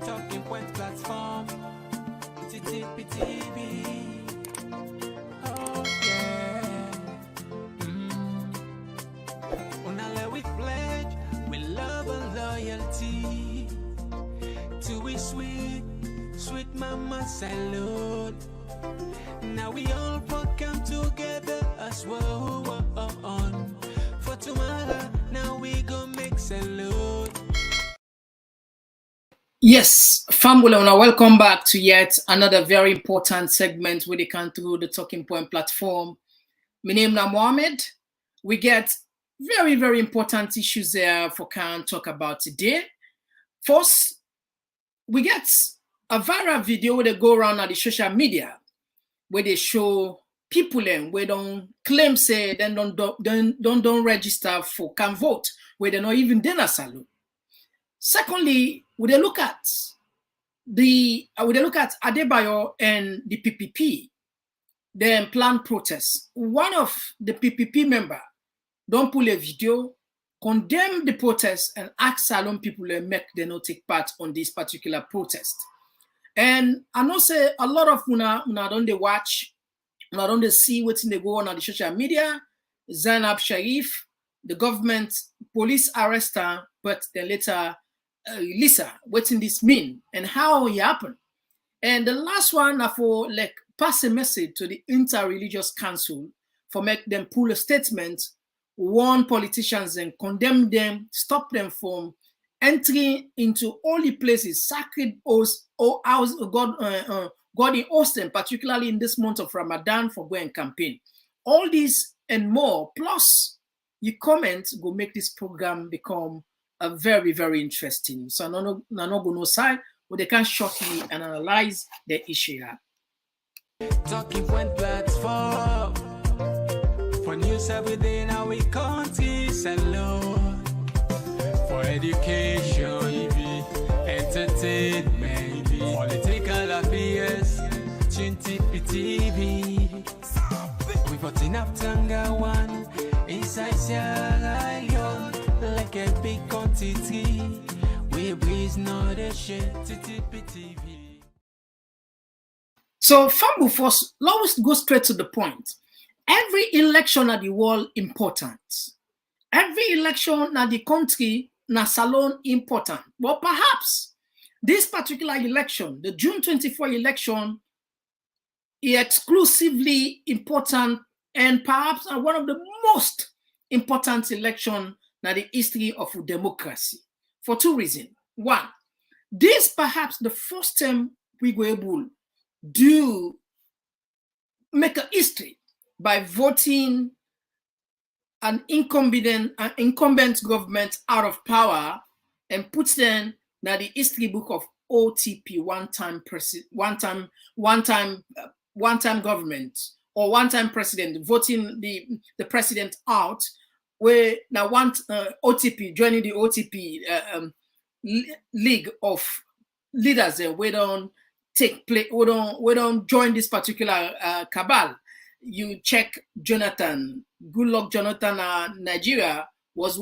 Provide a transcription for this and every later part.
Talking Point platform, TTPTV. Oh yeah. Unale we pledge, we love and loyalty. To we sweet, sweet mama salute. Now we all come together as well. For tomorrow, now we go make salute. Yes, family, and welcome back to yet another very important segment where they can through the Talking Point platform. My name is Mohammed. We get very, very important issues there for can talk about today. First, we get a viral video where they go around on the social media where they show people and we don't claim say they don't register for can vote where they're not even dinner salute. Secondly, would they look at Adebayo and the PPP, then planned protests. One of the PPP member don't pull a video, condemn the protest, and ask Salon people to make them not take part on this particular protest. And I know say a lot of una don't they watch, una don't they see what's they go on the social media. Zainab Sharif, the government police arrest her, but then later Lisa, what's this mean and how it happened? And the last one, I for like pass a message to the Inter-Religious Council for make them pull a statement, warn politicians and condemn them, stop them from entering into holy places, sacred oaths, or house God in Austin, particularly in this month of Ramadan for going campaign. All this and more, plus you comment, go make this program become a very, very interesting. So no go no side, but they can shortly and analyze the issue here. Talking Point platform for news every day now we country alone. For education, entertainment, political affairs, TTPTV. We put enough Tanga one inside Sierra Leone. Like a big quantity, we breeze not a shit. TTPTV. So, Fambu first, let's go straight to the point. Every election at the world important. Every election at the country na salon important. But perhaps this particular election, the June 24 election, is exclusively important and perhaps one of the most important election in the history of democracy for two reasons. One, this perhaps the first time we were able to make a history by voting an incumbent government out of power and put them in the history book of OTP, one time government or one-time president, voting the president out. Where now want OTP joining the OTP league of leaders there. We don't take play. We don't join this particular cabal. You check Jonathan. Good luck, Jonathan. Nigeria was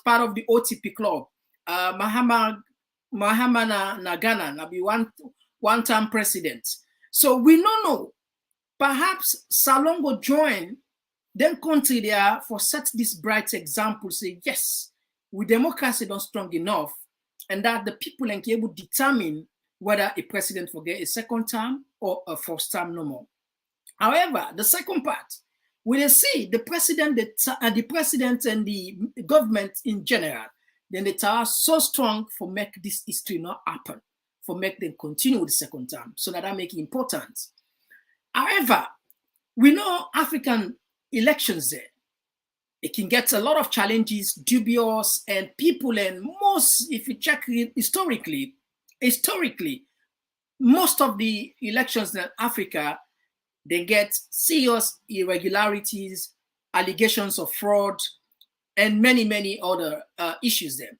part of the OTP club. Mahama na Ghana na be one-time president. So we don't know. Perhaps Salon will join. Then country there for set this bright example, say yes, with democracy not strong enough, and that the people can able to determine whether a president will get a second term or a first term no more. However, the second part, we will see the president and the government in general, then they are so strong for make this history not happen, for make them continue the second term, so that make it important. However, we know African elections there, it can get a lot of challenges, dubious, and people, and most, if you check it historically, most of the elections in Africa, they get serious irregularities, allegations of fraud, and many, many other issues there.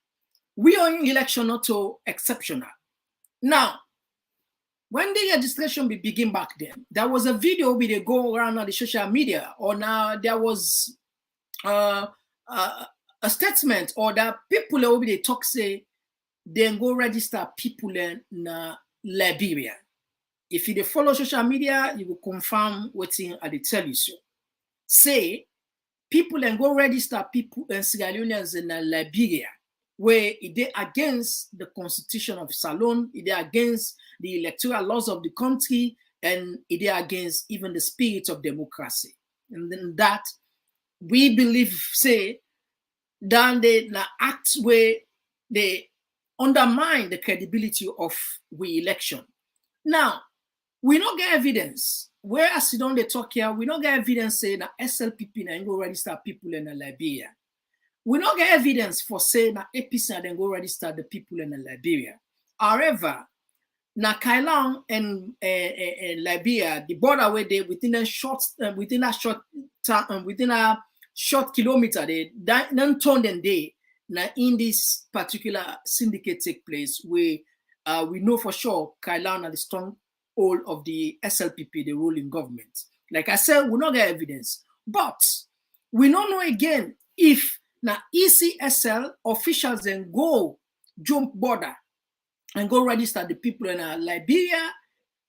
We are in election not so exceptional. Now, when the registration be begin back then, there was a video where they go around on the social media, or now there was a statement, or that people will be they talk say then go register people in Liberia. If you follow social media, you will confirm what I tell you so. Say people and go register people in Sierra Leoneans in Liberia, where it against the constitution of Salon, it against the electoral laws of the country, and it against even the spirit of democracy. And then that we believe, say, that they act where they undermine the credibility of the election. Now, we don't get evidence. Whereas you don't they talk here, we don't get evidence saying that SLPP and go register people in Liberia. We don't get evidence for saying that APC and go register the people in Liberia. However, na Kailang and Liberia, the border where they within a short kilometer, they don't turn them day. Now in this particular syndicate take place, where we know for sure Kailang and the strong all of the SLPP, the ruling government. Like I said, we don't get evidence. But we don't know again if now ECSL officials then go jump border and go register the people in Liberia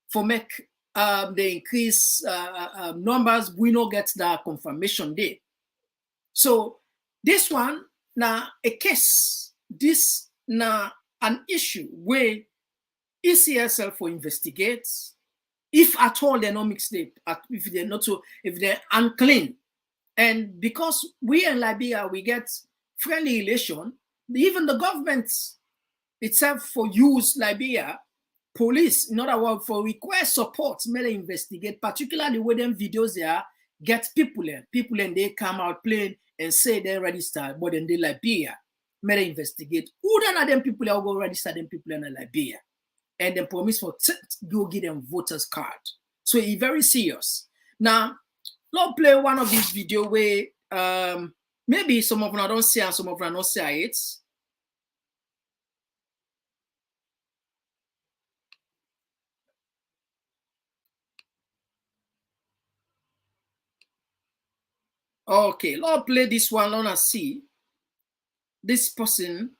for make the increase numbers. We don't get that confirmation there. So this one now a case, this now an issue where ECSL for investigate, if at all they're not mixed up, if they're not so, if they're unclean. And because we in Liberia, we get friendly relation, even the government itself for use Liberia, police, in other words, for request support, may they investigate, particularly when them videos there get people and they come out playing and say they register, but then they Liberia, may they investigate. Who then are them people that will go register them people in Liberia? And then promise for go give them voters card. So it's very serious. Now, let's play one of these videos where maybe some of them don't see and some of them don't see it. Okay, let's play this one. Let's see this person.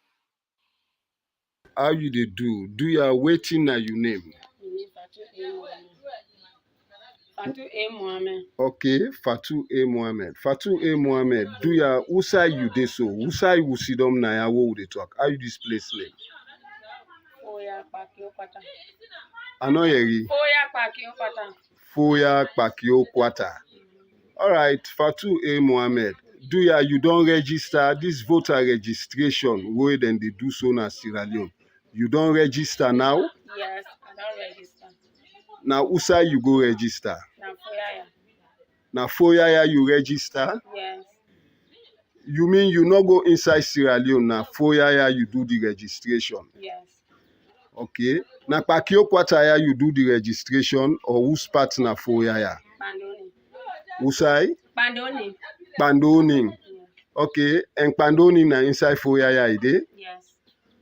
How you they do? Do you are waiting na you name? Fatu A. Mohammed. Okay, Fatu A. Mohammed. Fatu A. Mohammed. Do you who side you they so? Who side you see them na ya wo they talk? How you this place name? Foya Pakio Kwata. Anoyeri. Foya Pakio Kwata. Foya Pakio Kwata. All right, Fatu A. Mohammed. Do you don't register this voter registration where then they do so na Sierra Leone? You don't register now? Yes, I don't register. Now who side you go register? Now Foya. Now Foya you register? Yes. You mean you not go inside Sierra Leone now Foya you do the registration? Yes. Okay. Now Pakio Kwata you do the registration or whose part na Foya? Pandoni. Who side? Pandoni. Pandoni. Yeah. Okay. And Pandoni na inside Foya ide? Yes.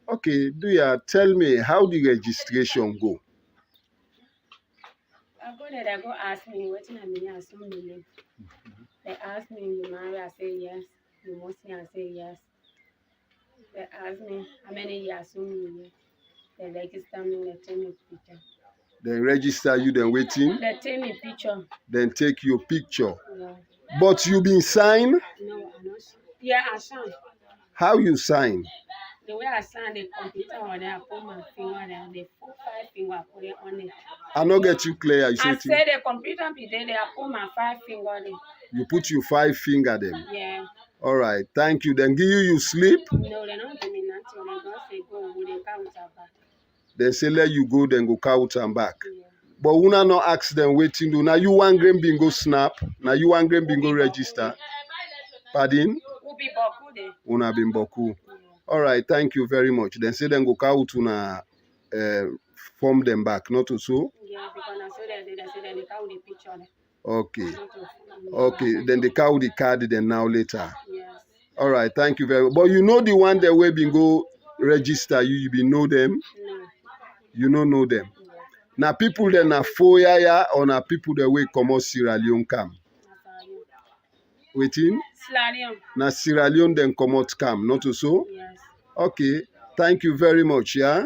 Okay. Do you tell me how the registration go? I go there, they go ask me, what in a minute, I assume you live. They ask me, you marry, I say yes. You Muslim, I say yes. They ask me, how many years assume you live. They register me, they take me picture. Then register you, then waiting. They take me picture. Then take your picture. Yeah. But you been signed? No, I'm not. Yeah, I signed. How you sign? The way I signed the computer on there, I put my finger there, the 4, 5 finger, I put it on it. I not get you clear. You I said the computer be there, I put my 5 finger there. You put your 5 finger then. Yeah. All right, thank you. Then give you sleep. No, they don't give me nothing. They don't say go, we they count back. They say let you go, then go count and back. Yeah. But una not ask them waiting do. Now you want green bingo snap. Now you want green bingo register. Pardon? Ubi boku there. Una been boku. Yeah. All right, thank you very much. Then say then go count una form them back, not to so. Yeah, because I said they say they count the picture there. Okay. Okay, then they count the card then now later. Yes. All right, thank you very much. But you know the one that we been go register, you be know them? No. You don't know them. Yeah. Now people that na Foya or na people that way come out Sierra Leone come. Waiting? Sierra Leone. Na Sierra Leone then come out come, not so? Yes. Okay. Thank you very much, yeah?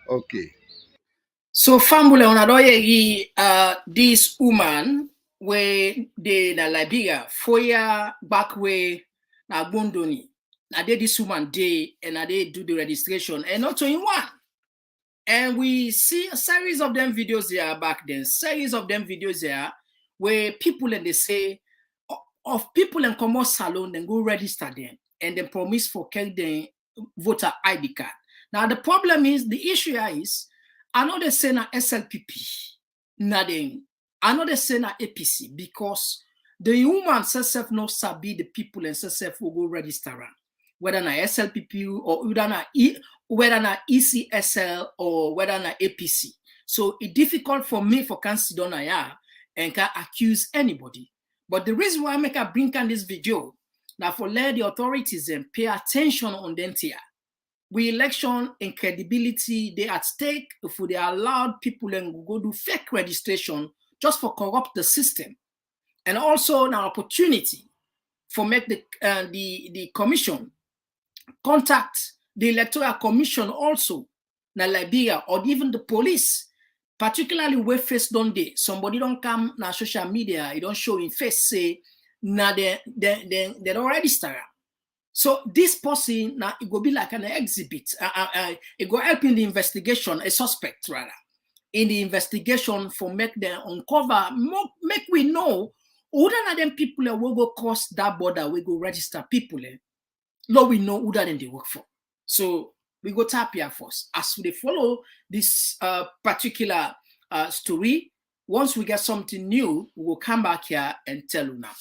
Okay. So family on adoye this woman where they na Liberia 4 year back way na Bondoni. Now they this woman day and they do the registration and not in one. And we see a series of them videos there back then, series of them videos there where people and they say of people in common salon then go register them and then promise for carry the voter ID card. Now the problem is the issue here is I know they say na SLPP, nothing. I know they say na APC because the human self no sabi the people and self will go register whether na SLPP or whether na ECSL or whether na APC. So it's difficult for me for can sit down here and can accuse anybody. But the reason why I make a bring on this video now for let the authorities and pay attention on them here. We election and credibility they at stake if they allowed people and go do fake registration just for corrupt the system, and also an opportunity for make the commission contact the electoral commission also na Liberia or even the police, particularly where face don't they somebody don't come na social media, you don't show in face say na they don't register. So this person now it will be like an exhibit. It will help in the investigation, a suspect rather, in the investigation for make them uncover, make we know who than them people will go cross that border, we go register people. Lord, we know who than they work for. So we go tap here first. As we follow this particular story, once we get something new, we will come back here and tell you now.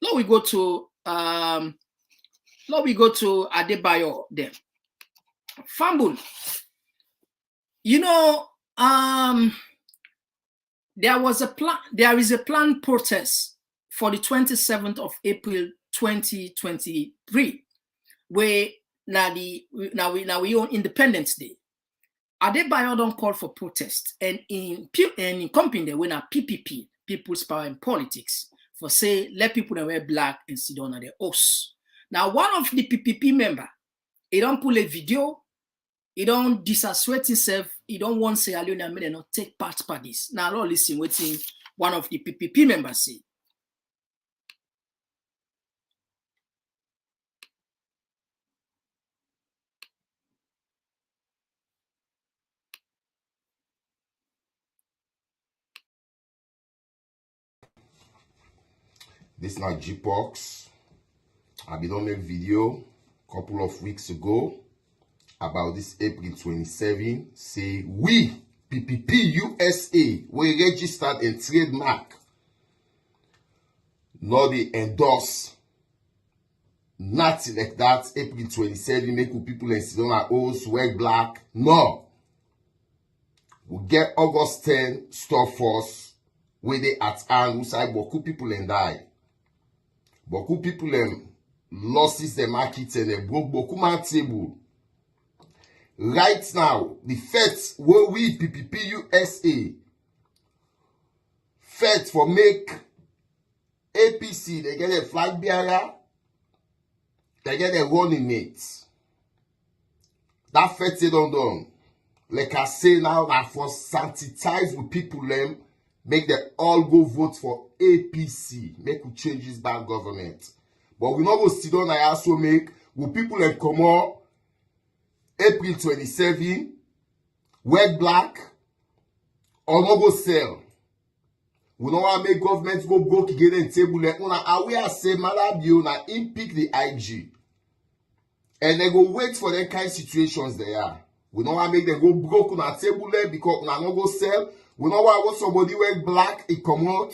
Now we go to Adebayo then. Fambul. You know, there is a planned protest for the 27th of April 2023, where we own Independence Day. Adebayo don't call for protest, and in company when a PPP, People's Power in Politics, for say let people that wear black and sit down at their house. Now, one of the PPP member, he don't pull a video, he don't disassociate himself, he don't want to say alone and not take part for this. Now, Lord, listen, waiting one of the PPP members say. This now G-Pox. I been on a video a couple of weeks ago about this April 27. Say we PPP USA we registered and trademark. Not they endorse nothing like that. April 27 make people in Sedona O's wear black. No. We get August 10 store force where they at hand who say beaucoup people and die. Beaucoup people losses the market and they broke beaucoup man table. Right now, the feds where we PPP USA feds for make APC, they get a flag bearer, they get a running mate. That feds they don't done. Like I say now, that for sensitize with people make them all go vote for APC. Make we change this bad government. But we not go sit down and also make with people in Komon April 27, wear black, or not go sell. We don't want to make government go broke again and table like we say Malabio na pick the IG. And they go wait for them kind of situations they are. We don't want to make them go broke on a table because we not go sell. We don't want somebody wear black, it come out.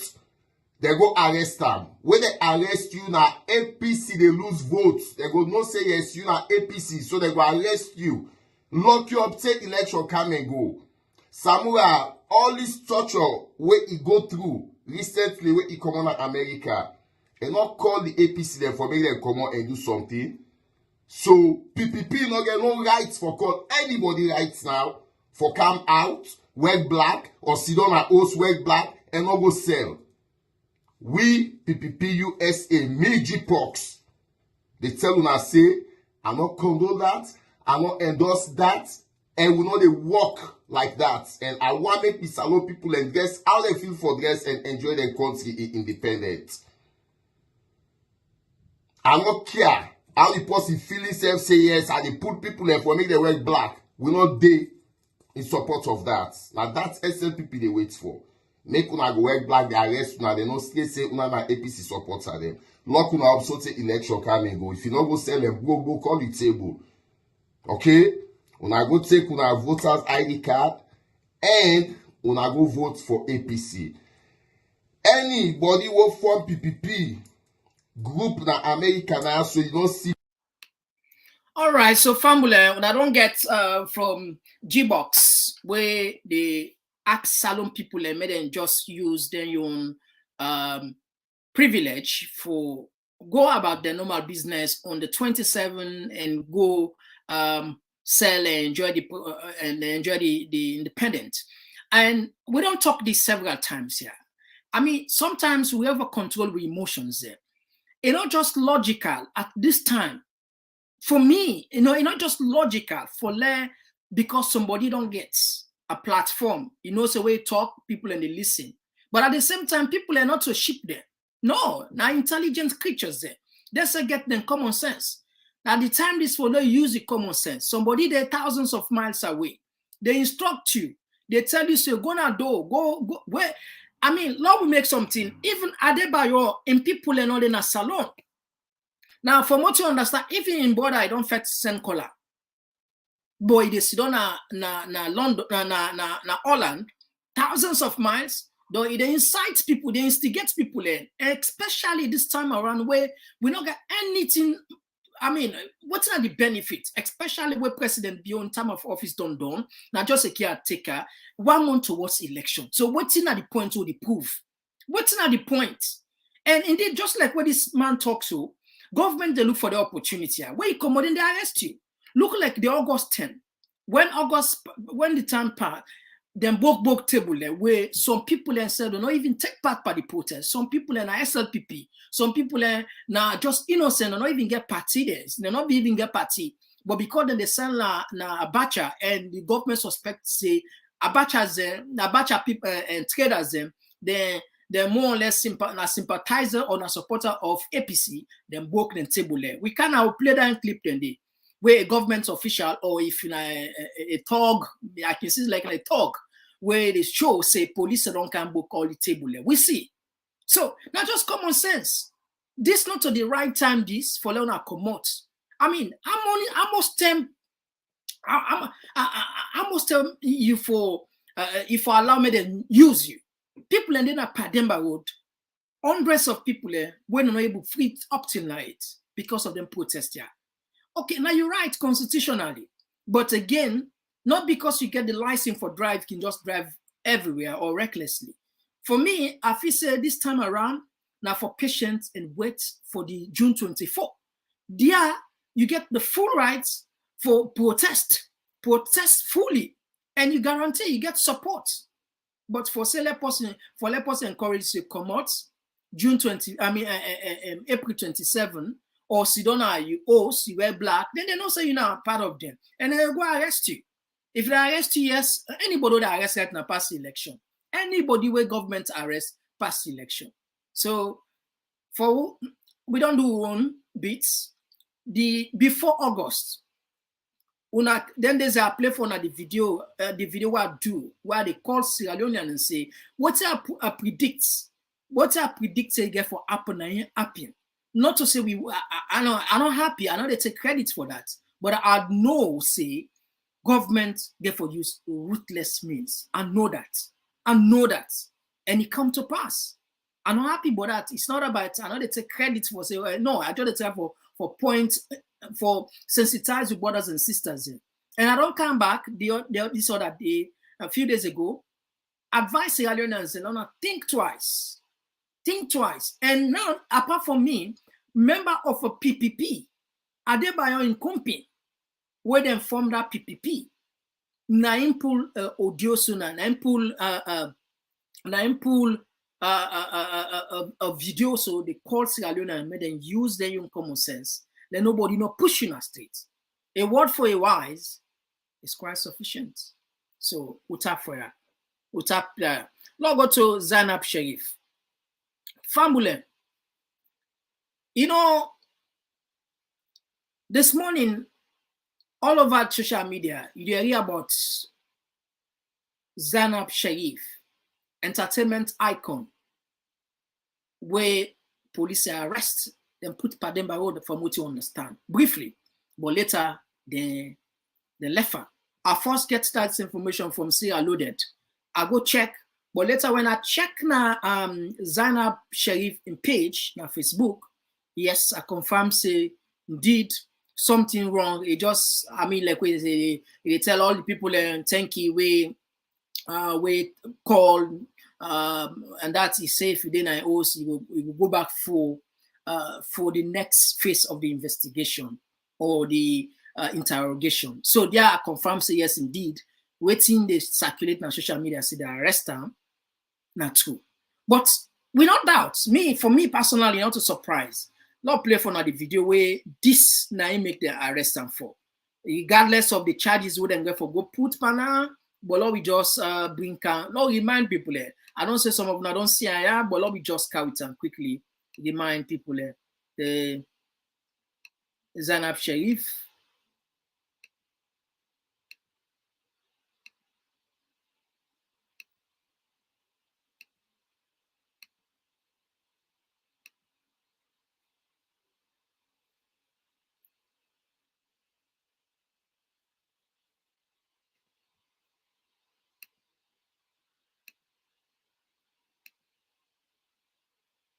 They go arrest them. When they arrest you now, APC, they lose votes. They go no say yes, you now APC, so they go arrest you. Lock you up, take election, come and go. Samuel, all this torture where he go through recently where he come on America, and not call the APC there for make them come out and do something. So PPP not get no rights for call anybody rights now for come out, wear black, or sit down at host wear black, and not go sell. We, PPP USA, me G-Pox, they tell you now say, I not condone that, I not endorse that, and we know they work like that. And I want to make Salon people and dress how they feel for dress and enjoy their country independent. I not care how the person feel himself say yes, and they put people there for make them wear black. We not dey in support of that. Now that's SLPP they wait for. Make una go wear black, they arrest una, they not say una na APC supporter them. Lock una up so say election come and go. If you not go sell them, go call the table. Okay? Una go take una voters ID card and una go vote for APC. Anybody will form PPP group na America now, so you don't see. All right, so Fambula, when I don't get from G-Box where they ask Salon people and made them just use their own privilege for go about their normal business on the 27th and go sell and enjoy the independent. And we don't talk this several times here. I mean, sometimes we have a control with emotions there. It's not just logical at this time. For me, it's not just logical for because somebody don't get a platform. So we talk, people and they listen. But at the same time, people are not so sheep there. No, now intelligent creatures there. They say get them common sense. Now the time this for they use the common sense. Somebody they're thousands of miles away. They instruct you. They tell you, say, go now, go where. I mean, Lord will make something. Even Adebayo and people and all in a salon. Now, from what you understand, even in border, I don't fetch send color. Boy, they sit on na London, na Holland, thousands of miles. Though they incite people, they instigate people in, especially this time around where we don't get anything. I mean, what's not the benefit, especially where President beyond time of office done, not just a caretaker, 1 month towards election. So what's in at the point to the proof? What's in at the point? And indeed, just like what this man talks to, government, they look for the opportunity. Where you come in, they arrest you. Look like the August 10. When the time passed, then book table there where some people said don't even take part by the protest. Some people are SLPP. Some people are now just innocent and not even get party there. They not even get party. But because then they send na Abacha and the government suspect say Abacha people and traders them, they're more or less a sympathizer or a supporter of APC, then book the table there. We can now play that clip then they where a government official or if a thug, I can see like a thug, where they show say police don't can book all the table there. We see. So not just common sense. This not to the right time. This for Leona Komot. I mean, I must tell you for if I allow me to use you. People in the Pademba Road, hundreds of people were not able to free up till night because of them protest here. Okay, now you're right constitutionally, but again, not because you get the license for drive, you can just drive everywhere or recklessly. For me, I feel say this time around, now for patience and wait for the June 24. There, you get the full rights for protest fully, and you guarantee you get support. But for say let person encourage to come out June 20, April 27. Or Sidona, you wear black, then they don't say you're not part of them. And they go arrest you. If they arrest you, yes, anybody that arrest you in past election. Anybody where government arrest past election. So we don't do one bits. Before August, then there's a play for the video I do where they call Sierra Leonean and say, what I predict get for happen. Not to say I'm not happy. I know they take credit for that, but I know say government therefore use ruthless means. I know that, and it come to pass. I'm not happy about that. It's not about I know they take credit for say no. I just try for for sensitize with brothers and sisters. And I don't come back this other day a few days ago. Advise Sierra Leoneans and no, think twice. And now, apart from me, member of a PPP, Adebayo in Kompi, where they formed that PPP, Naimpool audio suna, Naimpool a video, so they call Sierra Leone and made them use their own common sense. Then nobody not pushing our state. A word for a wise is quite sufficient. So, utap for ya. Utap, now go to Zainab Sharif. Family, you know, this morning, all over social media, you hear about Zainab Sharif, entertainment icon, where police arrest and put Pademba Road from what you understand. Briefly, but later, they left her. I first get that information from Sierra Loaded. I go check, but later when I check na Zainab Sharif in page na Facebook, yes, I confirm say indeed something wrong. It just, I mean, like they tell all the people thank you, we call and that is safe within I host. You will go back for the next phase of the investigation or the interrogation. So there I confirm say yes indeed. Waiting they circulate on social media say they arrest them. Not true. But we not doubt. For me personally, not a surprise. Not play for now the video where this now make the arrest them for. Regardless of the charges we then go for go put pana, but Lord we just bring can Lord remind people there. I don't say some of them I don't see but Lord we just count and quickly remind people there. The Zainab Sharif.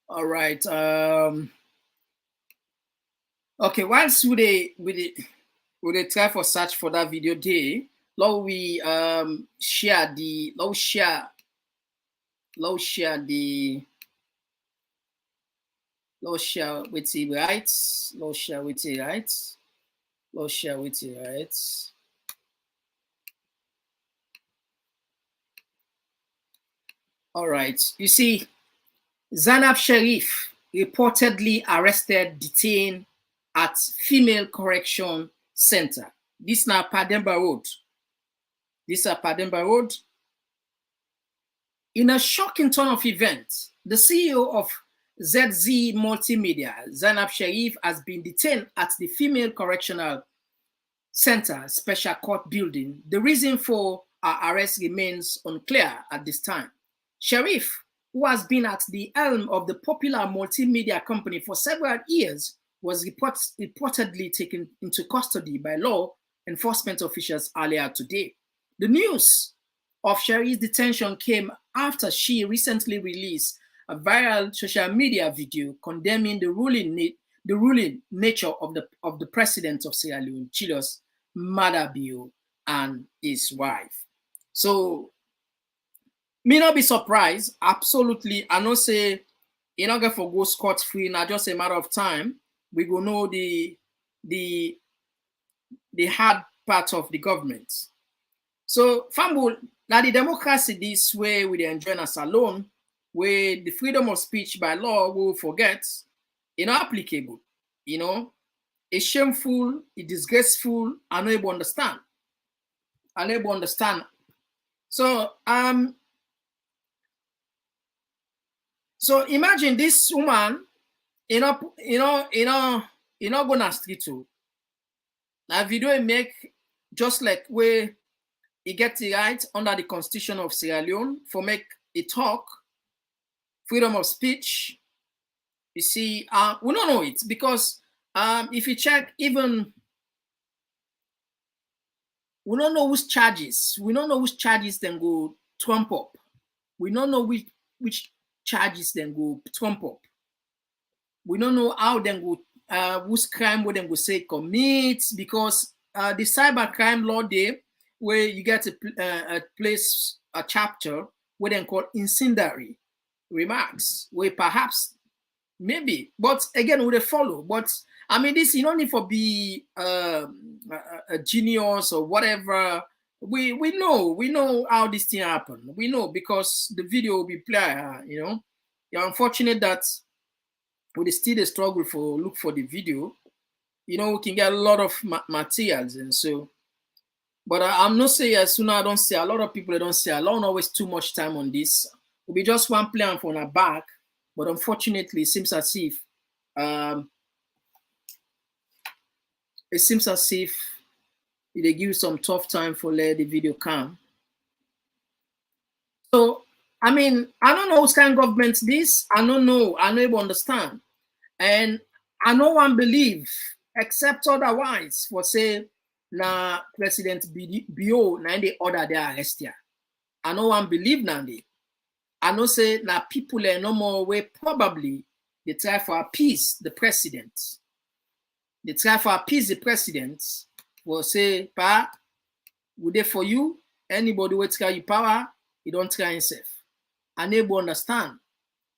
All right. Okay, whilst we try for search for that video day, now we share the share with the right, share with the right, share with the right. All right, you see, Zainab Sharif reportedly arrested, detained at Female Correction Center. This now Pademba Road. This is Pademba Road. In a shocking turn of events, the CEO of ZZ Multimedia, Zainab Sharif, has been detained at the Female Correctional Center Special Court building. The reason for her arrest remains unclear at this time. Sharif, who has been at the helm of the popular multimedia company for several years, was reportedly taken into custody by law enforcement officials earlier today. The news of Sharif's detention came after she recently released a viral social media video condemning the ruling nature of the president of Sierra Leone, Julius Maada Bio, and his wife. So, me not be surprised. Absolutely, I know say you're not going to go scot-free. Now, just a matter of time. We go know the hard part of the government. So, family, now the democracy this way we enjoy us alone, where the freedom of speech by law will forget, applicable. It's shameful, it's disgraceful, I'm not able to understand. So imagine this woman, gonna street to. Now video make just like where he gets the right under the constitution of Sierra Leone for make a talk, freedom of speech. You see, we don't know it because if you check even, we don't know which charges. We don't know which charges then go trump up. We don't know which charges then go trump up. We don't know how then go whose crime would then go say commit because the cyber crime law there where you get a place a chapter where then called incendiary remarks where perhaps maybe but again would they follow but I mean this you don't need for be a genius or whatever. We know how this thing happened. We know because the video will be played. You're unfortunate that we still struggle for look for the video. you know, we can get a lot of materials. And so, but I'm not saying as soon as I don't say, a lot of people, they don't say, I don't always too much time on this. It'll be just one plan for our back. But unfortunately, it seems as if they give some tough time for let the video come. So, I mean, I don't know what kind of government this. I don't know. I don't even understand. And I no one believe, except otherwise, for say, na President Bio, na they order their arrest here. I no one believe now. I know say na people are no more way probably they try for appease the president. They try for appease the president. Will say, pa, would they for you? Anybody will try you power, you don't try himself. Unable to understand,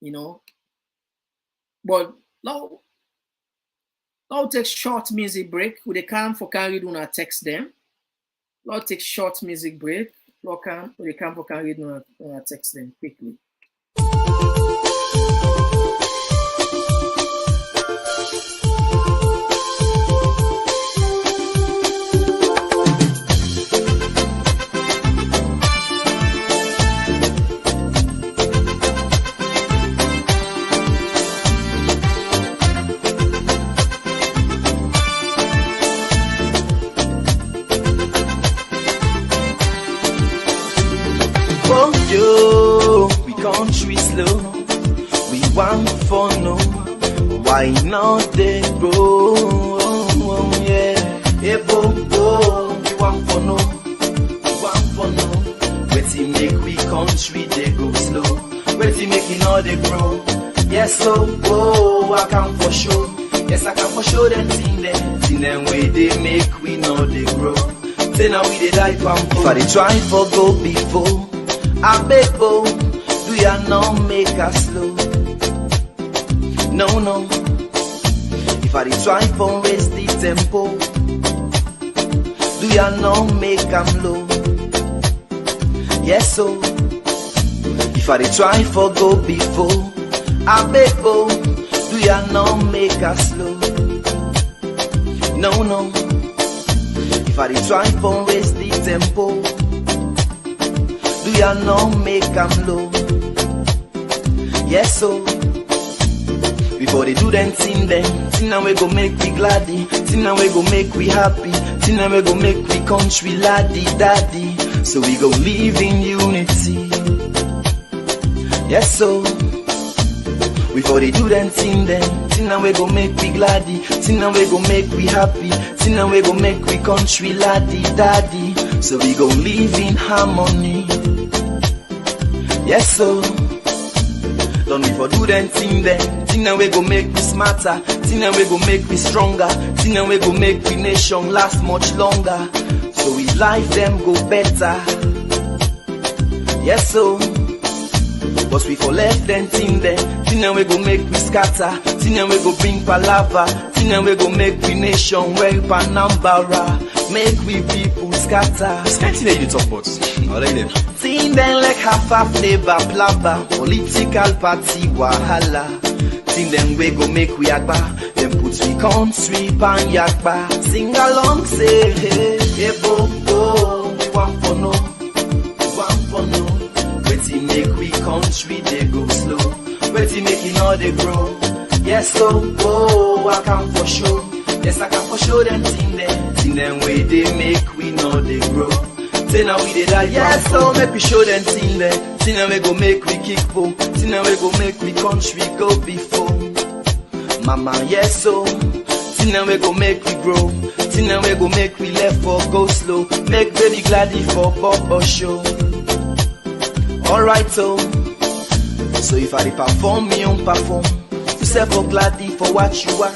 you know. But now take short music break. Would they come for carry do not text them? Now take short music break. They come for carry do not text them quickly. Country slow, we want for no. Why not they grow? Yeah, hey, bo, we want for no. We want for no. Wait make we country they go slow. Wait making all they grow. Yes, so I can for sure. Yes, I can for sure. Then see them way they make we know they grow. Say now we they die from. If I they try for go before, I beg bo. Do ya not make us slow? No. If I try for raise the tempo, do ya not make them low? Yes, so if I try for go before, I beg bo, do ya not make us slow? No. If I try for raise the tempo, do ya not make them low? Yes, so before they do them thing now we go make we gladdy, thing now we go make we happy, thing now we go make we country laddie daddy. So we go live in unity. Yes, so before they do them thing now we go make we gladdy, thing now we go make we happy, thing now we go make we country laddie daddy. So we go live in harmony. Yes, so don't we for do them thing now we go make we smarter, thing now we go make we stronger, thing now we go make we nation last much longer. So we life them go better. Yes, so but we for left them thing now we go make we scatter, thing now we go bring palava, thing now we go make we nation well panambara, make we people scatter. This kind of thing that you talk about, I like them. Thing them like half flavor blabber, political party wahala. Thing them we go make we agba, them put we country pan yakba. Sing along say hey bo, we want for no, we want for no. Wait make we country they go slow, wait making all they grow. Yes, so I can for sure. Yes, I can for sure them thing them way they make we know they grow. Say now we did that, yes, so make we show them thing now we go make we kick po, thing now we go make we country go before. Mama, yes, so thing now we go make we grow, thing now we go make we left for go slow, make baby gladdy for Bobo show. Alright, so if I perform, me on perform, you say for gladdy for what you are.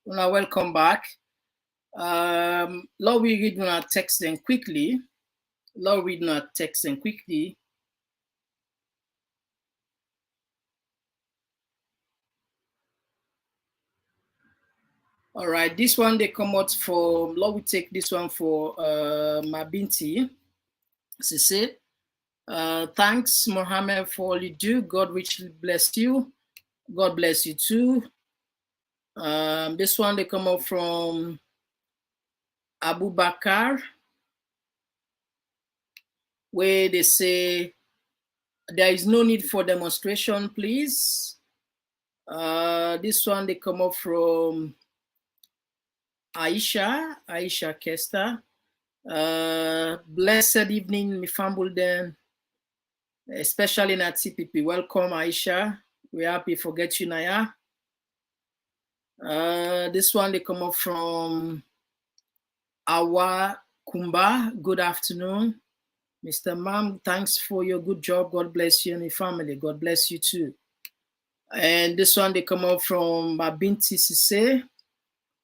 Now welcome back. Lord, we read our text then quickly. All right, this one they come out for, Lord, we take this one for Mabinti. She said, thanks, Mohammed, for all you do. God richly bless you. God bless you too. This one they come up from Abu Bakar, where they say there is no need for demonstration, please. This one they come up from Aisha Kester. Blessed evening, Mifambulden, especially in at TPP. Welcome, Aisha. We're happy to get you, Naya. This one they come up from Awa Kumba. Good afternoon, Mr. Mam. Thanks for your good job. God bless you and your family. God bless you too. And this one they come up from Mabinti Sise,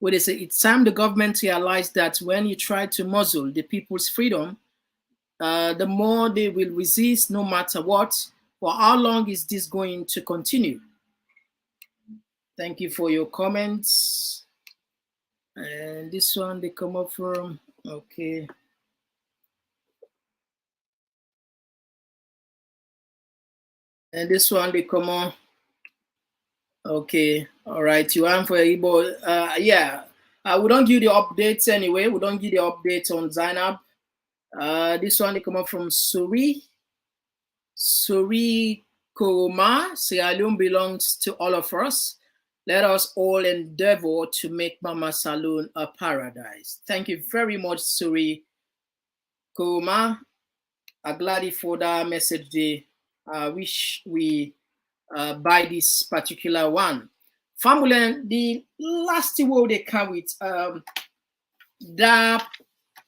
where they say it's time the government realized that when you try to muzzle the people's freedom, the more they will resist no matter what. For how long is this going to continue? Thank you for your comments. And this one they come up from, okay. And this one they come on. Okay, all right. You want for Igbo? Yeah. We don't give the updates anyway. We don't give the updates on Zainab. This one they come up from Suri Koma. Sierra Leone belongs to all of us. Let us all endeavor to make Mama Saloon a paradise. Thank you very much, Suri Koma. I'm glad for that message. I wish we buy this particular one. Family, the last word they come with, that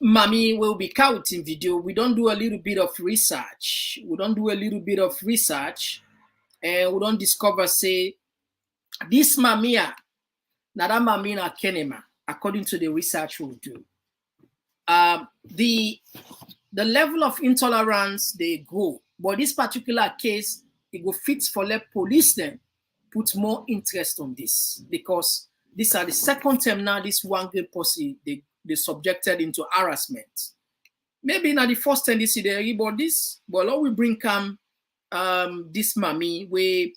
mommy will be counting video. We don't do a little bit of research. And we don't discover, say, this mamia, now that mamina kenema, according to the research we'll do. The level of intolerance they go, but this particular case, it go fit for let police them put more interest on this, because these are the second time now this one game posse they subjected into harassment. Maybe not the first time they see the about this, but all we bring come this mommy where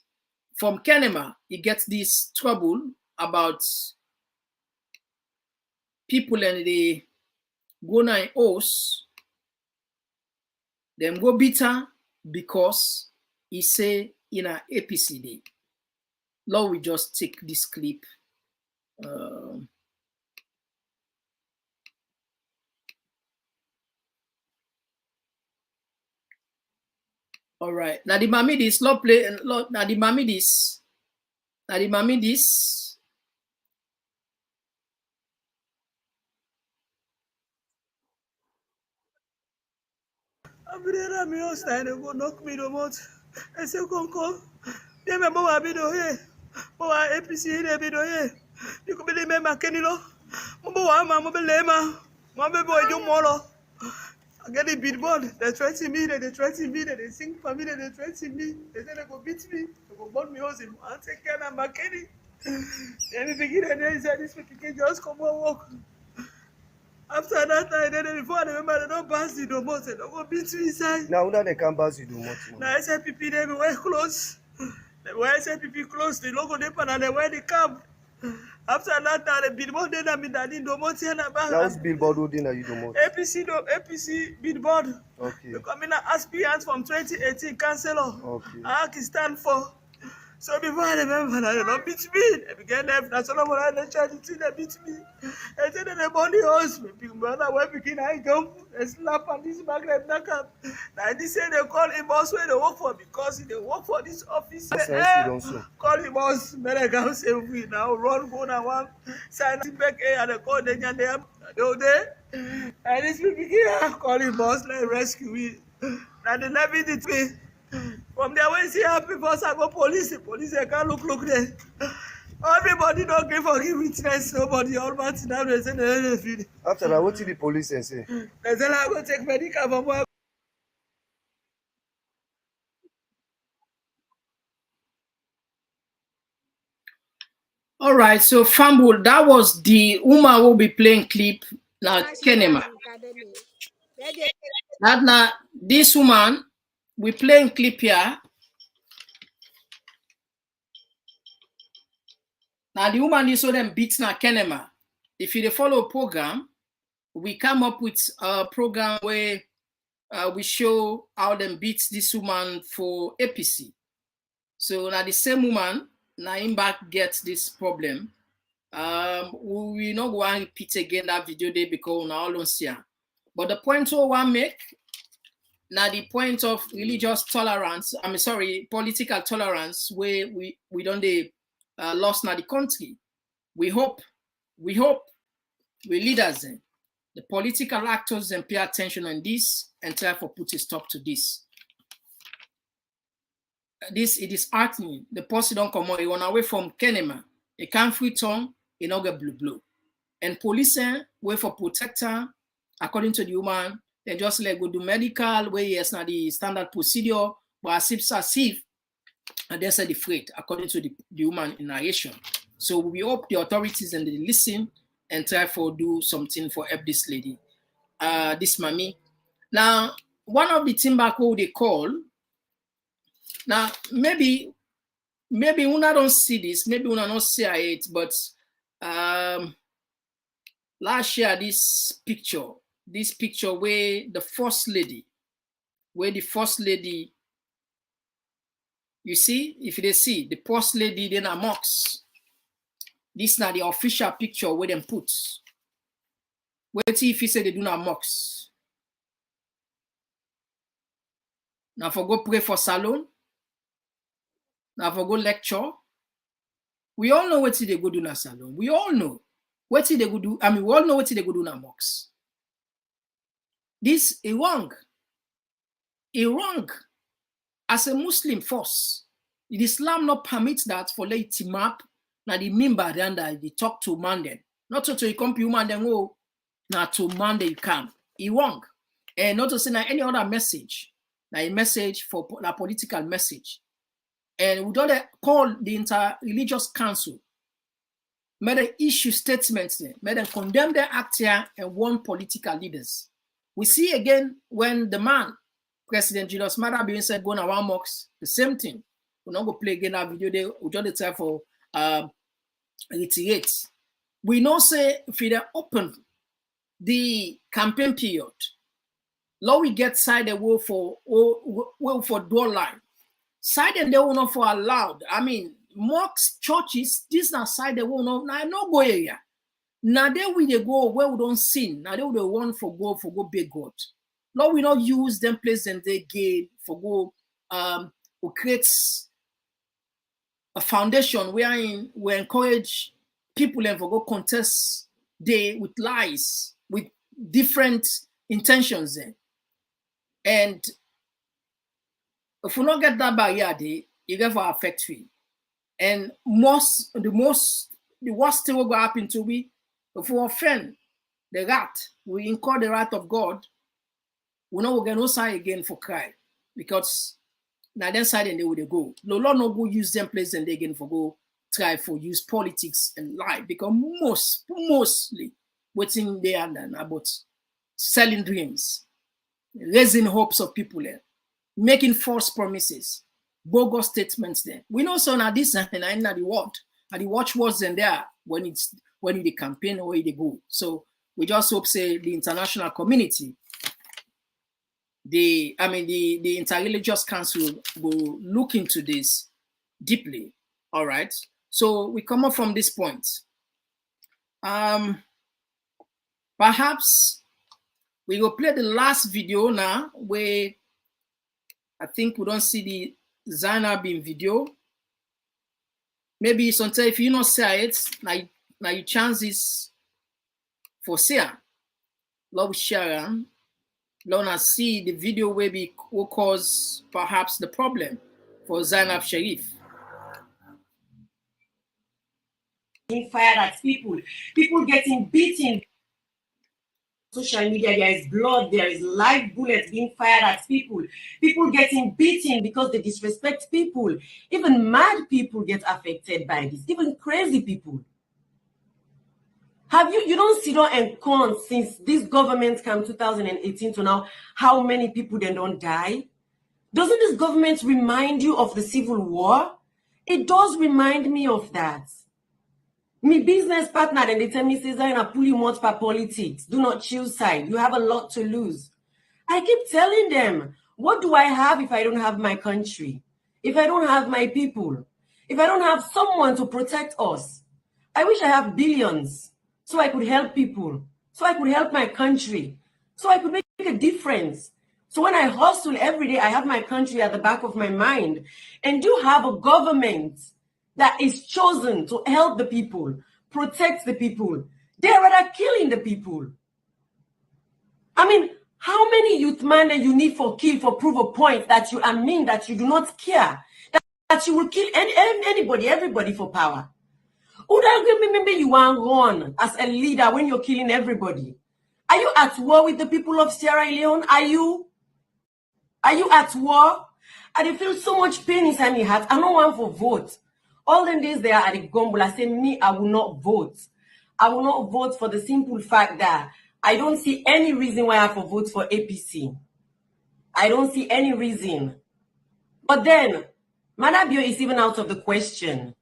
from Kenema, he gets this trouble about people and they go na house, them go bitter because he say in a APCD. Lord, we just take this clip. All right. Now the mommy this, Lord play, now the mommy this. Abirera mi osta go knock me the mouth. I say come. They me bo abi do here. Bo APC they be do here. You could be me makenilo. Mo bo wa ma mo be le ma. Mo be boy do molo. I get the billboard. They threaten me. They sing for me. They threaten me. They say they go beat me. They go burn me house. I take care of Makeni. Then we begin and they say this people can just come and walk. After that time, then before I remember, they don't pass the domot. They don't go beat me inside. Now that they can't pass the domot. Now SLPP they wear clothes. They wear SLPP clothes. The logo they put and they wear the cap. After that time, the billboard they na me daddy domot here na back. Now billboard who did you domot? APC billboard. Okay. They come in as aspirant from 2018 councillor. Okay. I can stand for. So before I remember, they don't beat me. They began left. That's all I'm going to try to see. They beat me. I said they burn the house. Big brother, where begin I come? They slap on this back like knock up. Now they say they call him boss where they work for because they work for this office. Call him boss. But I can't say we now run go now one sign back and they call them and they do there. And this people here call him boss like rescue me. Now they never did me. From there, when see happy for I go police, they can't look there. Everybody don't give forgive witness, nobody, almighty now they say they after that, what did the police say? They say I go take medical from work. All right, so Fumble, that was the woman who will be playing clip now Kenema. That now this woman we playing clip here. Now the woman is so them beats na Kenema. If you follow program, we come up with a program where we show how them beats this woman for APC. So now the same woman, now him back gets this problem. We not go and repeat again that video day because now all don't see her. But the point we want make now the point of religious tolerance, political tolerance, where we don't lost now the country. We hope we leaders the political actors and pay attention on this and try for put a stop to this. It is heartening. The posse don't come on, he run away from Kenema. He can't free tongue, he not get blue. And police wait for protector, according to the woman, they just let go do medical, where yes, now the standard procedure, but as if, and they said the freight, according to the woman in narration. So we hope the authorities and they listen and try for do something for help this lady, this mommy. Now, one of the Timbako they call, now maybe una don't see this, maybe una don't see it, but last year this picture where the first lady, you see, if they see the first lady then a mocks. This is not the official picture where them put. Wait if he say they do not mocks. Now for go pray for salon. Now for go lecture. We all know what they go do na salon. We all know what they go do. I mean, we all know what they go do na mocks. This is wrong. It's wrong. As a Muslim force, Islam not permits that for late team up. Now the member then they talk to man then. Not to you come to man then go. Now to man they come. He wrong. And not to say now any other message. Now a message for a political message. And we don't call the inter-religious council. May they issue statements there. May they condemn their act here and warn political leaders. We see again when the man, President Julius Maada being said going around mocks, the same thing. We're not going to play again that video there. We just try for reiterate. We know say if they open the campaign period, law we get side the war for door line. Side and they will not for allowed. I mean, mosques, churches, this not side they will not. Now no go area. Now they will they go where we don't sin. Now they will the one for go big God. Law we not use them place and they gain for go who creates a foundation wherein we encourage people and for go contest they with lies, with different intentions then. And if we not get that barrier there, it get for affect we. And the worst thing will go happen to we if we offend the wrath, we incur the wrath of God, we know we get no side again for cry. Because now then side and they would go. No Lord no go use them place and they again for go try for use politics and lie. Because mostly what's they are about selling dreams, raising hopes of people there, making false promises, bogus statements there. We know so now this and the word and the watch words in there when the campaign or where they go. So we just hope say the international community, the Interreligious Council will look into this deeply. All right. So we come up from this point. Perhaps we will play the last video now where I think we don't see the Zainab in video. Maybe sometimes if you not say it, now your chances for saying, love share. Lona see the video will cause perhaps the problem for Zainab Sharif. Being fired at people getting beaten. Social media, there is blood, there is live bullets being fired at people getting beaten because they disrespect people. Even mad people get affected by this, even crazy people. Have you don't see and count since this government came 2018 to now how many people then don't die? Doesn't this government remind you of the Civil War? It does remind me of that. Me business partner, and they tell me, say, Zainab, pull you much for politics. Do not choose side. You have a lot to lose. I keep telling them, what do I have if I don't have my country? If I don't have my people? If I don't have someone to protect us? I wish I have billions so I could help people, so I could help my country, so I could make a difference. So when I hustle every day, I have my country at the back of my mind, and do have a government that is chosen to help the people, protect the people. They're rather killing the people. I mean, how many youth man that you need for kill for prove a point that you mean that you do not care, that you will kill anybody, everybody for power? Would I remember you want run as a leader when you're killing everybody? Are you at war with the people of Sierra Leone? Are you at war? I feel so much pain inside my heart. I don't want for vote. All them days they are at the gumbo, I say me, I will not vote. I will not vote for the simple fact that I don't see any reason why I have to vote for APC. I don't see any reason. But then, Manabio is even out of the question.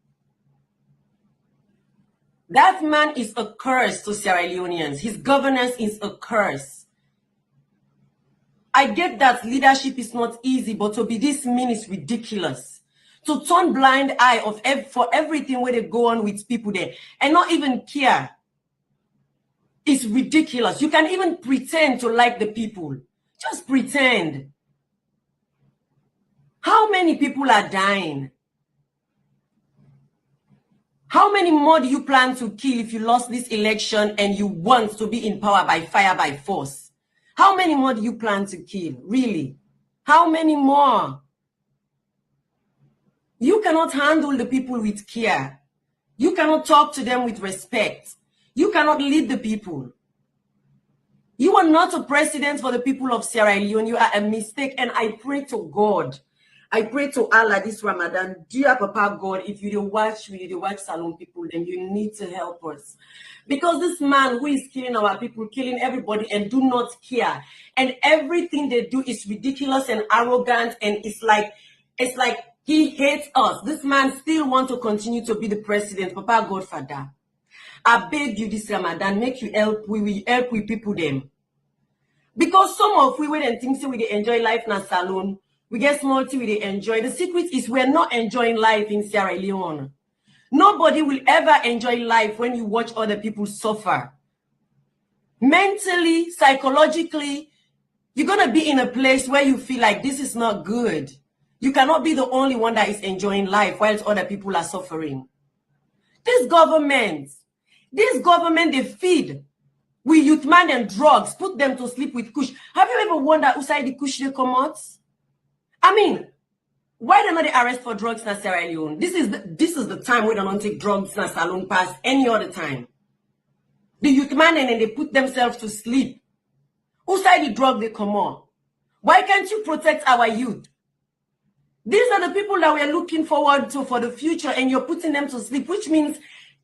That man is a curse to Sierra Leoneans. His governance is a curse. I get that leadership is not easy, but to be this mean is ridiculous. To turn blind eye for everything where they go on with people there and not even care. It's ridiculous. You can even pretend to like the people. Just pretend. How many people are dying? How many more do you plan to kill if you lost this election and you want to be in power by fire, by force? How many more do you plan to kill? Really? How many more? You cannot handle the people with care. You cannot talk to them with respect. You cannot lead the people. You are not a president for the people of Sierra Leone. You are a mistake. And I pray to God. I pray to Allah this Ramadan, dear Papa God, if you watch Salon people, then you need to help us. Because this man who is killing our people, killing everybody and do not care. And everything they do is ridiculous and arrogant. And it's like he hates us. This man still wants to continue to be the president. Papa God, Father, I beg you this Ramadan, make you help. We will help with people them. Because some of we wait and think so we enjoy life in a salon. We get small tea, we enjoy. The secret is we're not enjoying life in Sierra Leone. Nobody will ever enjoy life when you watch other people suffer. Mentally, psychologically, you're going to be in a place where you feel like this is not good. You cannot be the only one that is enjoying life whilst other people are suffering. This government, they feed. We youth man and drugs, put them to sleep with kush. Have you ever wondered who side the kush they come out? I mean, why don't they arrest for drugs in Sierra Leone? This is the time we don't take drugs in salon past any other time. The youth man and then they put themselves to sleep. Who side the drug they come on? Why can't you protect our youth? These are the people that we are looking forward to for the future, and you're putting them to sleep, which means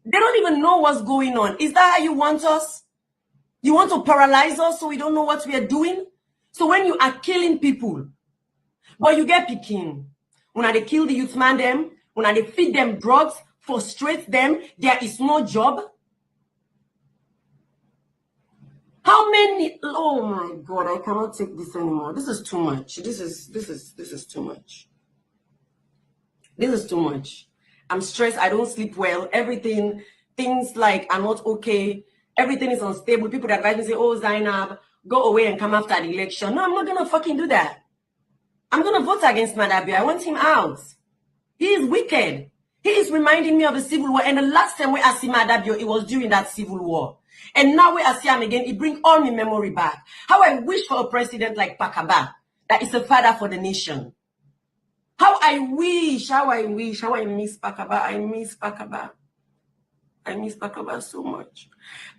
they don't even know what's going on. Is that how you want us? You want to paralyze us so we don't know what we are doing? So when you are killing people, but you get picking. When they kill the youth man them, when they feed them drugs, frustrate them, there is no job. How many? Oh my God, I cannot take this anymore. This is too much. This is too much. This is too much. I'm stressed. I don't sleep well. Everything, things like are not okay. Everything is unstable. People that advise me say, "Oh, Zainab, go away and come after the election." No, I'm not gonna fucking do that. I'm going to vote against Madabio. I want him out. He is wicked. He is reminding me of the civil war. And the last time we asked him Madabio, it was during that civil war. And now we ask him again, it brings all my memory back. How I wish for a president like Pakaba, that is a father for the nation. How I miss Pakaba. I miss Pakaba. I miss Pakaba so much.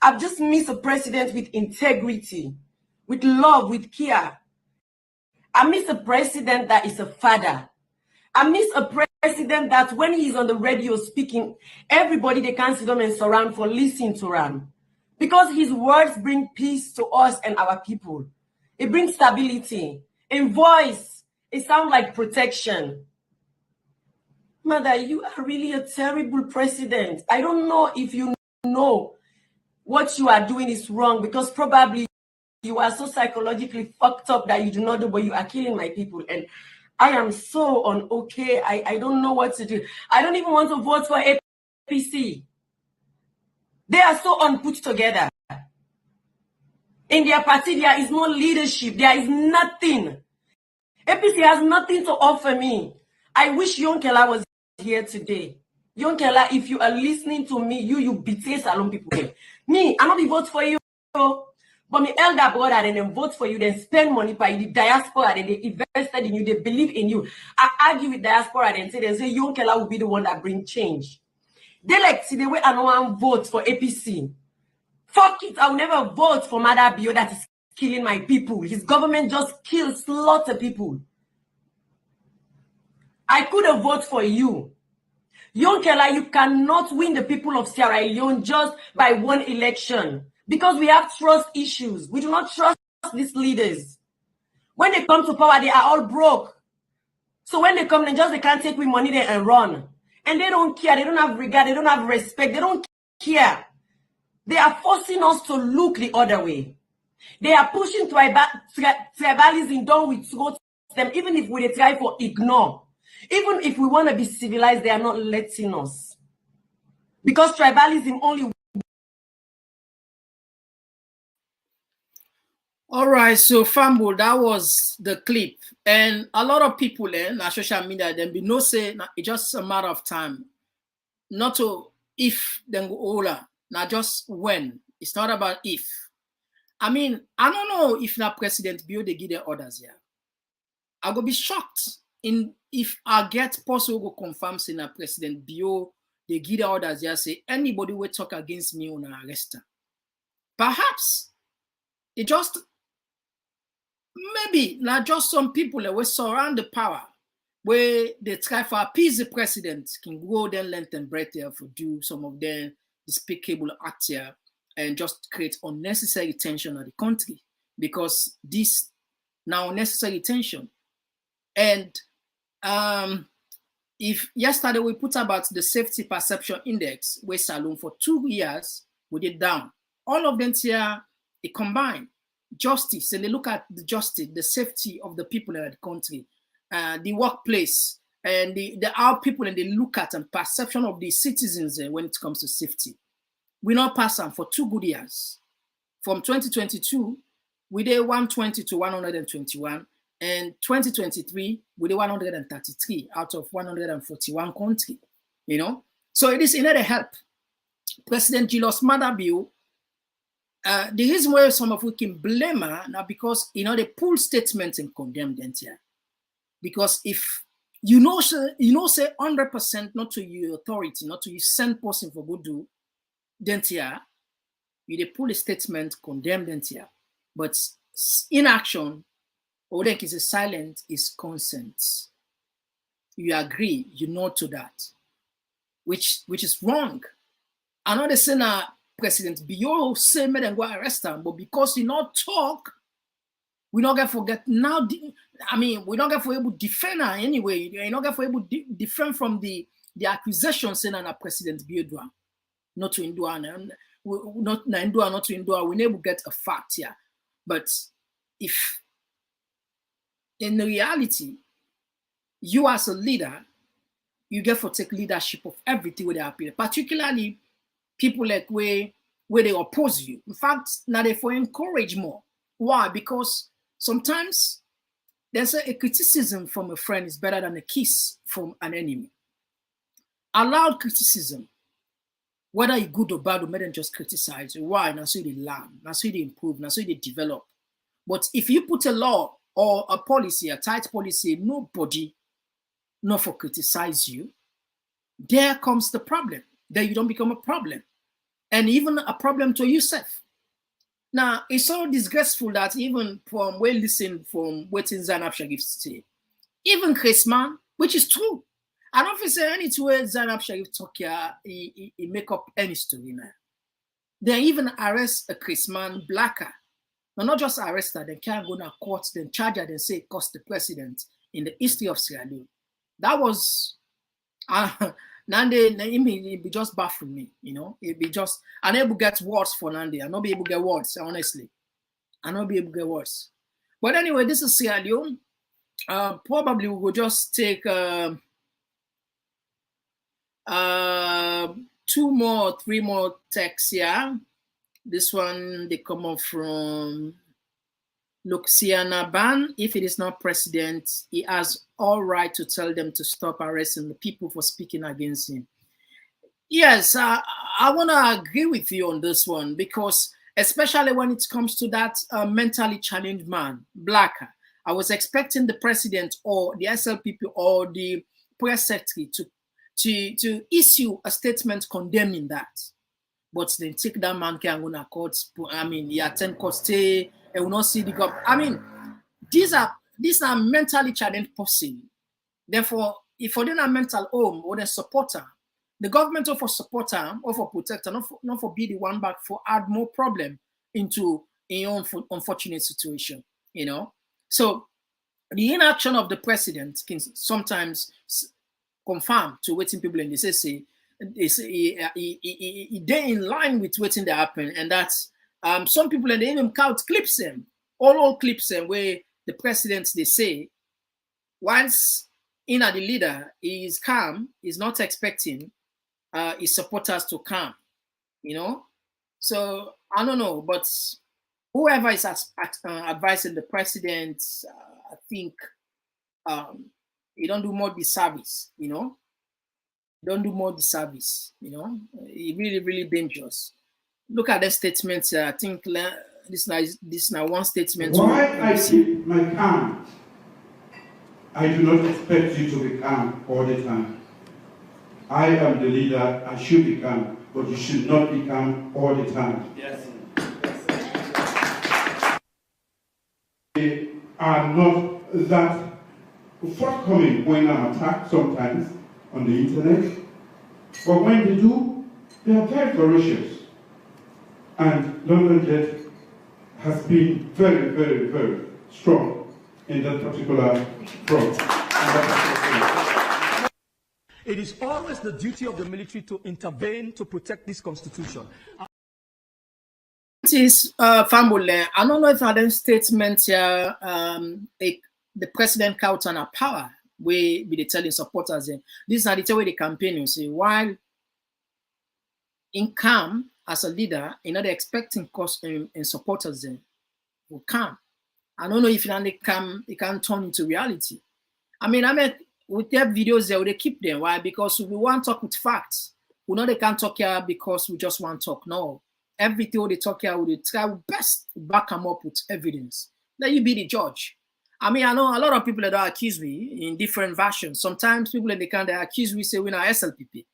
I've just missed a president with integrity, with love, with care. I miss a president that is a father. I miss a president that when he's on the radio speaking, everybody they can sit down and surround for listening to him. Because his words bring peace to us and our people. It brings stability. In voice, it sounds like protection. Mother, you are really a terrible president. I don't know if you know what you are doing is wrong, because probably you are so psychologically fucked up that you do not know, but you are killing my people. And I am so okay. I don't know what to do. I don't even want to vote for APC. They are so unput together. In their party, there is no leadership. There is nothing. APC has nothing to offer me. I wish Yonkela was here today. Yonkela, if you are listening to me, you betray Salon people. Me, I'm not vote for you. But my elder brother, and then vote for you, then spend money by the diaspora, and they invested in you, they believe in you. I argue with diaspora and say Yonkela will be the one that bring change. They like see the way I don't vote for APC. Fuck it, I'll never vote for Mother Bio that is killing my people. His government just kills, slaughter people. I could have voted for you. Yonkela, you cannot win the people of Sierra Leone just by one election, because we have trust issues. We do not trust these leaders. When they come to power, they are all broke. So when they come, they can't take with money there and run. And they don't care. They don't have regard. They don't have respect. They don't care. They are forcing us to look the other way. They are pushing tribalism down with throat them, even if we try for ignore. Even if we want to be civilized, they are not letting us. Because tribalism only. All right, so Fambo, that was the clip. And a lot of people on social media, then be no say, it's just a matter of time. Not to if, then go older. Not just when. It's not about if. I mean, I don't know if na President Bio they give their orders here. I go be shocked if I get possible go confirm say na President Bio they give their orders here, say anybody will talk against me on arrest her. Perhaps it just maybe not just some people that will surround the power where they try to appease the president can go then length and breadth here for do some of them despicable act here and just create unnecessary tension in the country, because this now unnecessary tension. And if yesterday we put about the safety perception index where Salon for 2 years we did down, all of them here they combine justice, and they look at the justice, the safety of the people in the country, the workplace, and how people and they look at and perception of the citizens when it comes to safety. We not pass them for 2 good years. From 2022, we did 120 to 121, and 2023 we did 133 out of 141 country. You know, so it is another help. President Julius Maada Bio. The reason why some of we can blame her now because they pull statements and condemn them here. Because if say 100% not to your authority, not to your send person for good do, then here you they pull a statement, condemn them here. But inaction, or then is a silent is consent. You agree, you know to that, which is wrong. Another saying President Bio say me then go arrest him, but because he not talk, we not get forget now. I mean, we not get for able to defend her anyway. You not get for able to defend from the accusation saying that President Bio do not to endure, not to endure. We never get a fact here. But if in reality, you as a leader, you get to take leadership of everything with their people, particularly people like where they oppose you. In fact, now they for encourage more. Why? Because sometimes there's a criticism from a friend is better than a kiss from an enemy. Allow criticism, whether it's good or bad, or make them just criticize you. Why? Now so they learn, now so they improve, now so they develop. But if you put a law or a policy, a tight policy, nobody not for criticize you, there comes the problem. Then you don't become a problem. And even a problem to yourself. Now, it's so disgraceful that even from we listen from what Zainab Sharif say, even Chris Man, which is true. I don't feel say any way Zainab Sharif talk here, he make up any story now. They even arrest a Chris Man blacker. No, not just arrest her, they can't go to court, then charge her, then say it cost the president in the history of Sierra Leone. That was Nande, it be just bad for me, you know. It be just, I never get words for Nande. I not be able to get words, honestly. I not be able to get words. But anyway, this is Sierra Leone. Probably we will just take 2 more, 3 more texts here. This one, they come up from Luciana Ban. If it is not president, he has all right to tell them to stop arresting the people for speaking against him. Yes, I want to agree with you on this one, because especially when it comes to that mentally challenged man, Blacker, I was expecting the president or the SLPP or the press secretary to issue a statement condemning that. But they take that man can go to court. I mean, he attend court stay and will not see the government. I mean, these are mentally challenged person. Therefore, if for them a mental home or the supporter, the government or for supporter or for protector, not for be the one back for add more problem into a unfortunate situation, you know. So the inaction of the president can sometimes confirm to waiting people and they say they're in line with waiting that happen, and that's some people and they even count clips them, all clips them where the president they say once in the leader is calm, is not expecting his supporters to calm, you know. So I don't know, but whoever is advising the president, I think he don't do more disservice, you know. Don't do more disservice, you know. It's really, really dangerous. Look at the statements. I think this now one statement. Why I keep my calm? I do not expect you to be calm all the time. I am the leader. I should be calm, but you should not be calm all the time. Yes. They are not that forthcoming when I'm attacked sometimes on the internet, but when they do, they are very ferocious. And London Jet has been very, very, very strong in that particular front. It is always the duty of the military to intervene to protect this constitution. It is Famule. I don't know if I done statement here. The president count on our power. We be telling supporters this is not the way the campaign you say while in calm as a leader, you know, they're expecting cost in supporters will come. I don't know if they come, it can turn into reality. I mean, with their videos there, they keep them. Why? Because we want to talk with facts. We know they can't talk here because we just want to talk. No. Everything they talk here, we try best to back them up with evidence. Let you be the judge. I mean, I know a lot of people that accuse me in different versions. Sometimes people in the Canada accuse me, say we're not SLPP.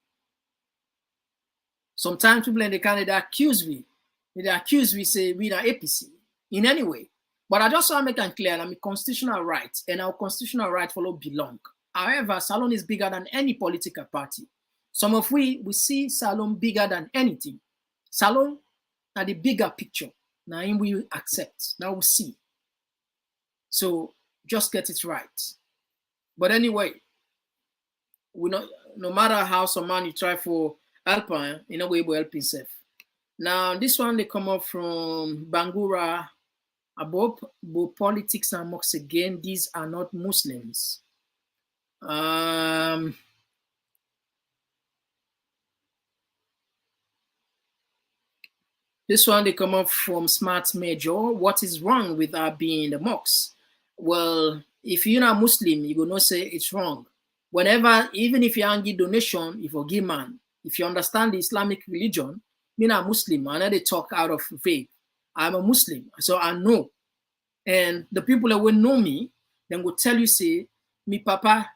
Sometimes people in the Canada accuse me. They accuse me, say we're not APC in any way. But I just want to make it clear, I'm a constitutional right, and our constitutional right follow belong. However, Salon is bigger than any political party. Some of we see Salon bigger than anything. Salon are the bigger picture. Now we accept. Now we see. So just get it right. But anyway, we know no matter how some man you try for help, you know we will help himself. Now this one they come up from Bangura Abob, politics and mocks again. These are not Muslims. This one they come up from Smart Major. What is wrong with our being in the mosques? Well, if you're not Muslim, you gonna say it's wrong. Whenever, even if you don't give donation, if you give man, if you understand the Islamic religion, you're not Muslim. I know they talk out of faith. I'm a Muslim, so I know. And the people that will know me, then will tell you, say, me papa,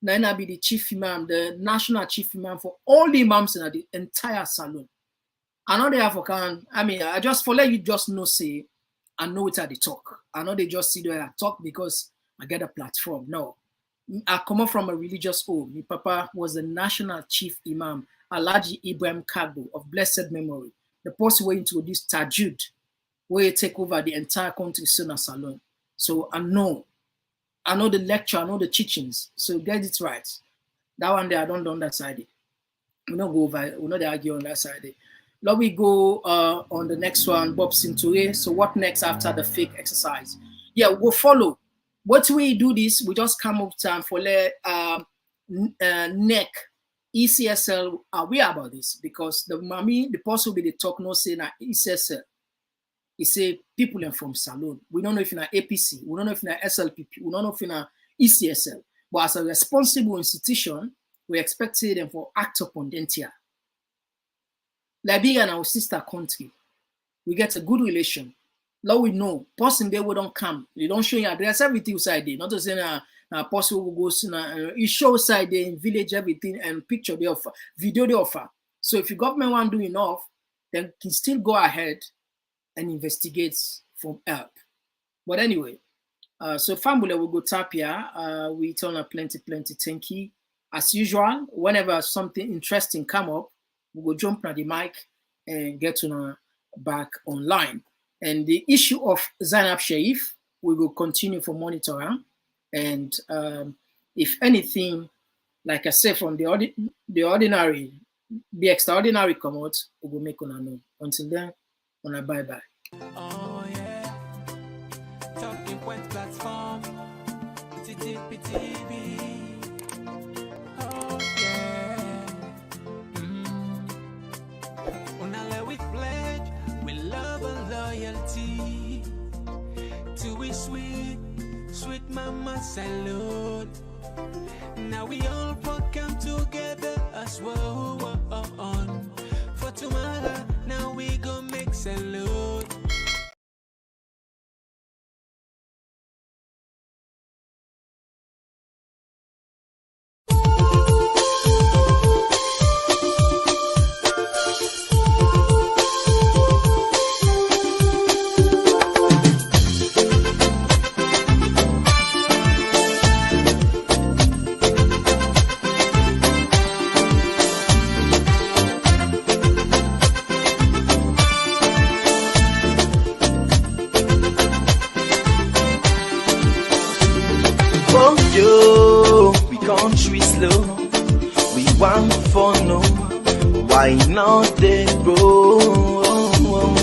Naina be the chief imam, the national chief imam for all the imams in the entire salon. I know they have a I mean, I just for let you just know, say, I know it's at the talk. I know they just see there I talk because I get a platform. No. I come up from a religious home. My papa was the national chief imam, Alhaji Ibrahim Kagbo of blessed memory. The person who introduced Tajud, where you take over the entire country soon as alone. So I know the lecture, I know the teachings. So get it right. That one there, I don't on that side. We not go over. We not argue on that side. Now we go on the next one, Bob Cinture. So what next after the fake exercise? Yeah, we'll follow. What we do this, we just come up time for neck ECSL aware about this because the person with the talk no say na ECSL. He say people are from Salon. We don't know if in a APC, we don't know if in a SLPP, we don't know if in a ECSL. But as a responsible institution, we expected them for act upon Dentia. Liberia and our sister country, we get a good relation. Now we know, person there we don't come, they don't show your address, everything inside there. Not to say na person who goes you show side there in village everything and picture they offer, video they offer. So if your government want to do enough, then can still go ahead and investigate for help. But anyway, so family will go tap here. We turn a plenty thank you. As usual, whenever something interesting come up, we go jump on the mic and get to back online. And the issue of Zainab Sharif, we will continue for monitoring. And if anything, like I said, from the extraordinary come out, we will make on know. Until then, on a bye-bye. Oh yeah, Talking Point platform, TTPTV. Oh yeah, Unale we pledge, we love and loyalty to we sweet mama salute. Now we all come together as well. For tomorrow, now we go make salute. Country slow, we want for no. Why not they grow?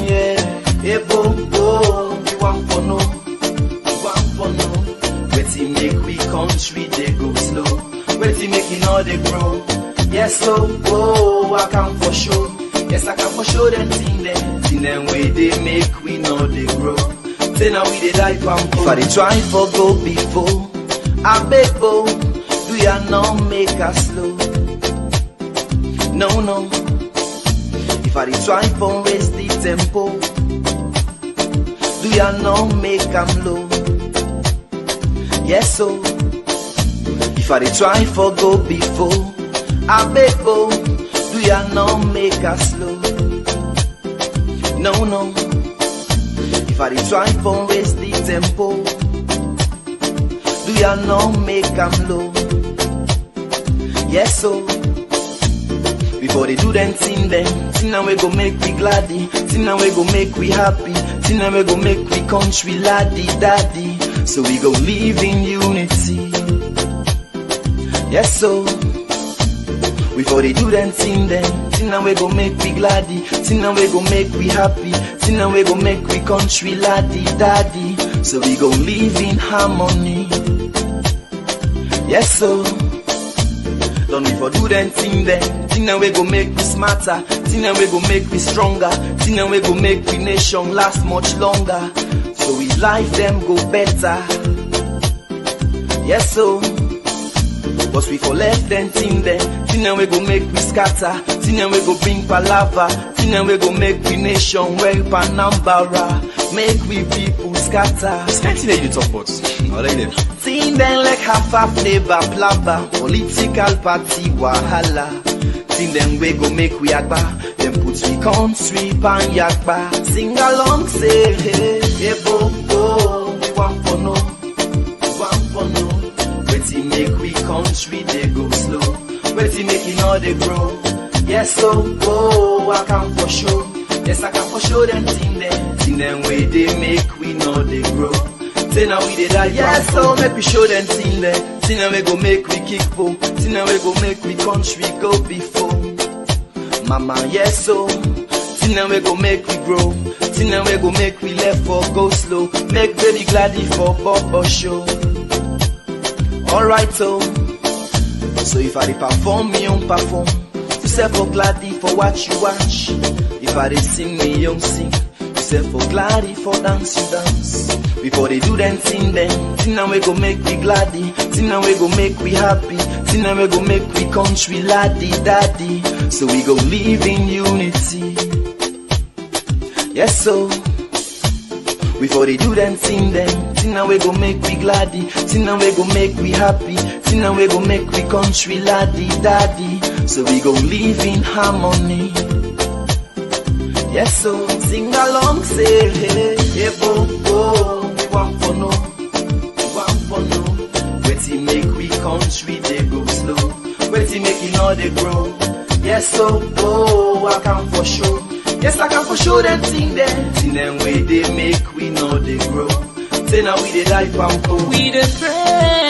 Yeah, hey, we want for no. Wait make we country they go slow. Wait make it all they grow. Yes, so I can for sure. Yes, I can for sure them thing them way they make we know they grow. Say now we they die pampo. If I they try for go before, I beg for. Do ya not make us slow? No. If I try for raise the tempo, do ya not make them low? Yes, so if I try for go before, I beg for. Do ya not make us slow? No. If I try for raise the tempo, do ya not make them low? Yes, so before they do them thing now we go make we gladdy, thing now we go make we happy, thing now we go make we country laddie daddy. So we go live in unity. Yes, so before they do them thing now we go make we gladdy, thing now we go make we happy, thing now we go make we country laddie daddy. So we go live in harmony. Yes, so don't we for do them thing now we go make we smarter, thing now we go make we stronger, thing now we go make we nation last much longer. So we life them go better. Yes, so but we for left them thing now we go make we scatter, thing now we go bring palava, thing now we go make we nation well panambara, make we people scatter. This kind of thing you talk about. I like them. Thing them like half flavor plaba, political party wahala. Thing them we go make we agba, them put we country pan yakba. Sing along say hey, bo, we want for no. Wait make we country they go slow. Wait make it all they grow. Yes, so I can for sure. Yes, I can for sure them thing them way they make we know they grow. Say now we dey die, yes, so make we show them thing there. Thing that we go make we kick for. Thing that we go make we country go before. Mama, yes, so. Thing that we go make we grow. Thing that we go make we left for go slow. Make baby gladdy for Bobo show. Alright, so. So if I dey perform, me on perform. You say for gladdy for watch you watch. If I dey sing, me young sing. You say for gladdy for dance you dance. Before they do them thing then, thing that we go make we gladdy, thing that we go make we happy, thing that we go make we country laddie daddy. So we go live in unity. Yes so. Before they do them thing then, thing that we go make we gladdy, thing that we go make we happy, thing that we go make we country laddie daddy. So we go live in harmony. Yes so. Sing along, say hey, hey, bo, bo. One for no. Waiting make we country they go slow. Waiting make it all they grow. Yes, so oh, I can for sure. Yes, I can for sure them thing there. Thing them way they make we know they grow. Say now we they die pampo. We the pray.